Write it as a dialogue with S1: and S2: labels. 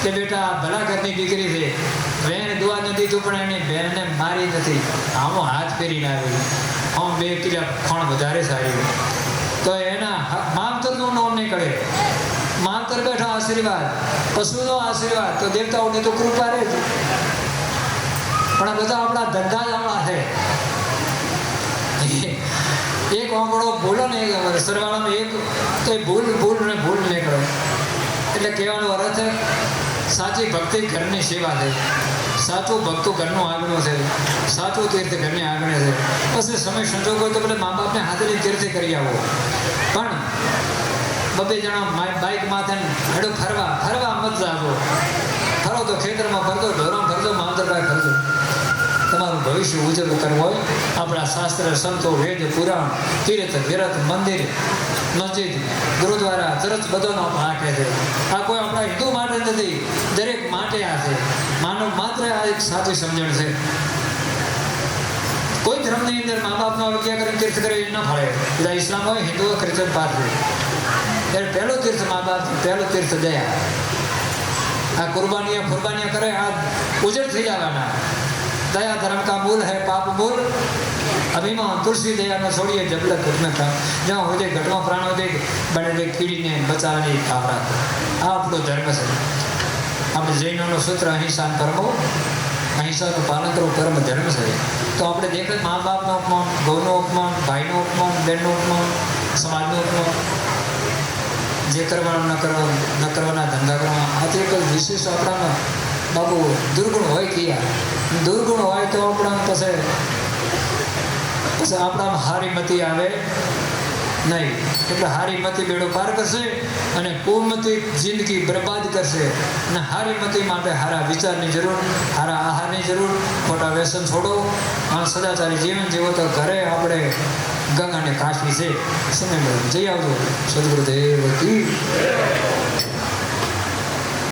S1: કે બેટા ભલા ઘરની દીકરી છે, બેન દુઆ ન દીધું પણ એની બહેનને મારી નથી, આમો હાથ ફેરીને આવી, આમ 2 કિલા ખણ વધારે સારી, તો એના માવતરનું નામ નહીં કરે, માવતર બેઠા આશીર્વાદ, પશુનો આશીર્વાદ, તો દેવતાઓની તો કૃપા રહે છે. પણ આ બધા આપણા ધંધા જ આપણા છે. એક આંકડો બોલો ને સરવાળામાં એક તો એ ભૂલ નીકળે. એટલે કહેવાનો અર્થ છે સાચી ભક્તિ ઘરની સેવા છે, સાચું ભક્તો ઘરનું આગળ છે, સાચું તીર્થ ઘરની આગળ છે. પછી સમય સંજોગ હોય તો પેલા મા બાપને હાથેથી તીર્થે કરી આવો. પણ 2 જણા બાઇક માથે હેડો ફરવા મત જાગો. ફરો તો ખેતરમાં ફરજો, ઢોરમાં ફરજો, માવતરભાઈ ફરજો. તમારું ભવિષ્ય ઉજળું કરવું હોય, આપણા શાસ્ત્ર, સંતો, વેદ, પુરાણ, તીર્થ, વિરત, મંદિર, મસ્જિદ, ગુરુદ્વારા, ચર્ચ બધાનો હાકે છે. આ કોઈ આપણા હિન્દુ માટે નથી, દરેક માટે આ છે. માનવ માત્ર આ એક સાચી સમજણ છે. કોઈ ધર્મની અંદર મા બાપનો અવજ્ઞા કરીને તીર્થ કરે એ ન ફળે. બધા ઇસ્લામ હોય, હિન્દુ હોય, ક્રિશ્ચન પાત્ર, ત્યારે પહેલો તીર્થ મા બાપ, પહેલો તીર્થ દયા. આ કુરબાનિયા કરે, આ ઉજળ થઈ જવાના. दया धर्म का मूल है, पाप मूल अभिमान, तुलसी दया न छोड़िए जब तक घट में जहाँ हो जाए घटमा प्राण हो जाए बने दे कीड़ी ने बचाने भावना. આ આપણો ધર્મ છે. આપણે જૈનોનું સૂત્ર અહિંસા પરમો, અહિંસાનું પાલન કરવું પરમ ધર્મ છે. તો આપણે દેખે મા બાપનો અપમાન, ગૌનું અપમાન, ભાઈનું અપમાન, બહેનનું અપમાન, સમાજનું અપમાન, જે કરવાનું ન કરવાના ધંધા કરવા, આ તો એક વિશેષ આપણામાં બાબુ દુર્ગુણ હોય ક્યાં દુર્ગુણ હોય તો આપણા પછી આપણામાં હારી મતી આવે નહીં. એટલે હારી મતી બેડો પાર કરશે અને કુમતી જિંદગી બરબાદ કરશે. અને હારી મતી માટે હારા વિચારની જરૂર, હારા આહારની જરૂર, ખોટા વ્યસન છોડો, સદાચારી જીવન જીવો. તો ઘરે આપણે ગંગાને કાશી છે. સમય જઈ આવજો. સદગુરુદેવ કી